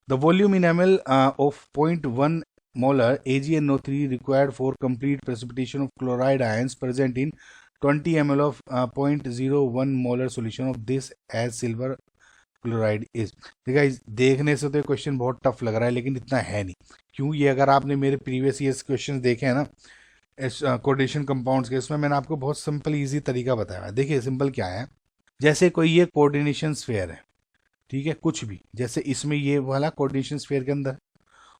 The volume in ml of 0.1 molar AgNO3 required for complete precipitation of chloride ions present in 20 ml of 0.01 molar solution of this as silver chloride is. देखा, देखने से तो ये question बहुत tough लग रहा है, लेकिन इतना है नहीं। क्यों? ये अगर आपने मेरे प्रीवियस ईयर्स क्वेश्चन देखे हैं ना कोऑर्डिनेशन कंपाउंड्स के, इसमें मैंने आपको बहुत सिंपल इजी तरीका बताया है। देखिए सिंपल क्या है, जैसे कोई ये कोऑर्डिनेशन स्फीयर है, ठीक है, कुछ भी, जैसे इसमें ये वाला कोऑर्डिनेशन स्फीयर के अंदर,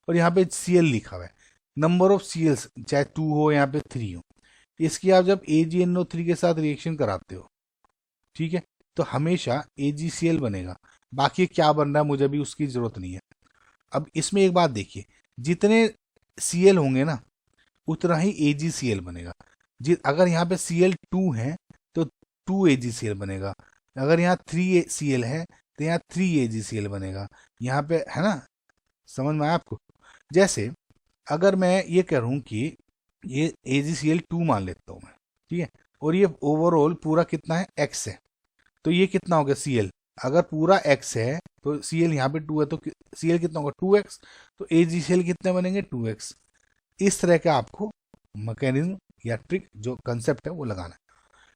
और यहाँ पे Cl लिखा हुआ है, नंबर ऑफ Cls चाहे 2 हो यहाँ पे 3 हो, इसकी आप जब AgNO3 के साथ रिएक्शन कराते हो, ठीक है, तो हमेशा AgCl बनेगा। बाकी क्या बन रहा है मुझे भी उसकी जरूरत नहीं है। अब इसमें एक बात देखिए, जितने Cl होंगे ना उतना ही AgCl बनेगा। अगर यहाँ पे Cl2 है तो 2 AgCl बनेगा, अगर यहाँ 3 Cl है तो यहाँ 3 AgCl बनेगा। यहाँ पे है ना, समझ में आया आपको? जैसे अगर मैं ये करूँ कि ये AgCl2 मान लेता हूँ मैं, ठीक है, और ये ओवरऑल पूरा कितना है, x है, तो ये कितना हो गया Cl। अगर पूरा x है तो Cl यहाँ पे 2 है, तो Cl कितना होगा 2x, तो AgCl कितने बनेंगे 2x। इस तरह का आपको मैकेनिज्म या ट्रिक जो कंसेप्ट है वो लगाना है,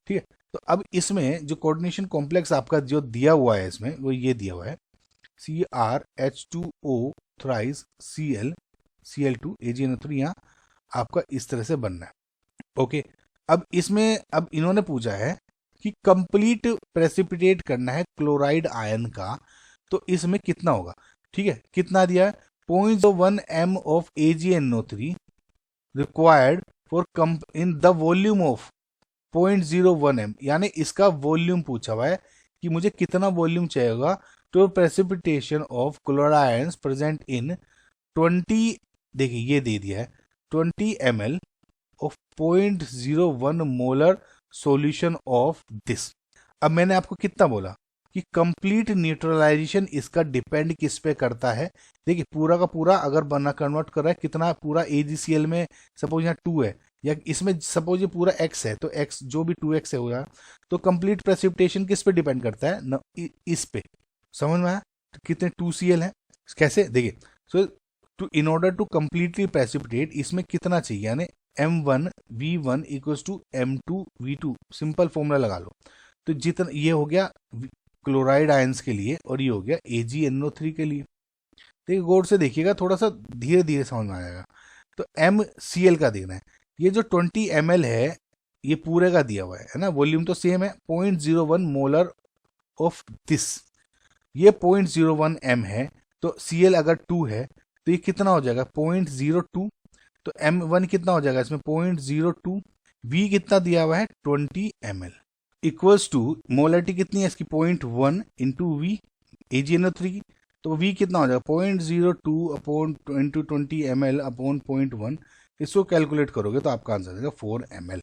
ठीक है। तो अब इसमें जो कोऑर्डिनेशन कॉम्प्लेक्स आपका जो दिया हुआ है इसमें, वो ये दिया हुआ है CrH2O thrice Cl Cl2 AgNO3, यहाँ आपका इस तरह से बनना है। ओके, अब इसमें अब इन्होंने पूछा है कि कंप्लीट प्रेसिपिटेट करना है क्लोराइड आयन का, तो इसमें कितना होगा, ठीक है, कितना दिया है 0.1 m of AgNO3 required for in the volume of 0.01 m, यानी इसका वॉल्यूम पूछा हुआ है कि मुझे कितना वॉल्यूम चाहिएगा to precipitation of chloride ions present in 20, देखिए ये दे दिया है 20 ml of 0.01 molar solution of this. अब मैंने आपको कितना बोला कि कंप्लीट न्यूट्रलाइजेशन इसका डिपेंड किस पे करता है। देखिए पूरा का पूरा अगर बना कन्वर्ट कर रहा है कितना, पूरा AgCl में सपोज यहाँ 2 है, या इसमें सपोज ये पूरा x है, तो x जो भी 2x है होगा, तो कंप्लीट प्रेसिपिटेशन किस पे डिपेंड करता है न, इस पे। समझ में आया? तो कितने 2Cl है, कैसे देखिए, so to in order to completely precipitate इसमें कितना चाहिए, यानी M1 V1 equals to M2 V2, simple formula लगा लो। तो जितना ये हो गया क्लोराइड आयंस के लिए, और ये हो गया AgNO3 के लिए। देखिए गौर से देखिएगा, थोड़ा सा धीरे धीरे समझ में आएगा। तो MCl का देना है, ये जो 20 ml है ये पूरे का दिया हुआ है ना, वॉल्यूम तो सेम है 0.01 मोलर ऑफ दिस, ये 0.01 m है, तो Cl अगर 2 है तो ये कितना हो जाएगा 0.02, तो M1 कितना हो जाएगा इसमें 0.02, V कितना दिया हुआ है 20 ml इक्वल्स टू मोलरिटी कितनी है इसकी 0.1 इंटू वी AgNO3 की, तो V कितना हो जाएगा 0.02 अपॉन इंटू 20 ml अपॉन 0.1, इसको कैलकुलेट करोगे तो आपका आंसर आएगा 4 ml,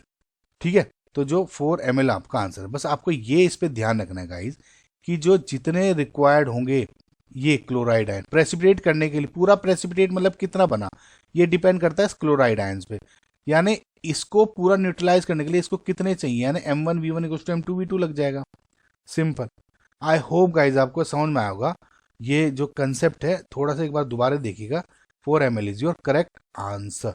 ठीक है। तो जो 4 ml आपका आंसर है, बस आपको ये इस पे ध्यान रखना है गाइज कि जो जितने रिक्वायर्ड होंगे ये क्लोराइड आयन प्रेसिपिटेट करने के लिए, पूरा प्रेसिपिटेट मतलब कितना बना, ये डिपेंड करता है इस क्लोराइड आयंस पे, यानी इसको पूरा न्यूट्रलाइज करने के लिए इसको कितने चाहिए, यानी M1 V1 equals to M2 V2 लग जाएगा, सिंपल। आई होप गाइज आपको समझ में आया होगा। ये जो कंसेप्ट है थोड़ा सा एक बार दोबारा देखिएगा। 4 ml is your correct answer.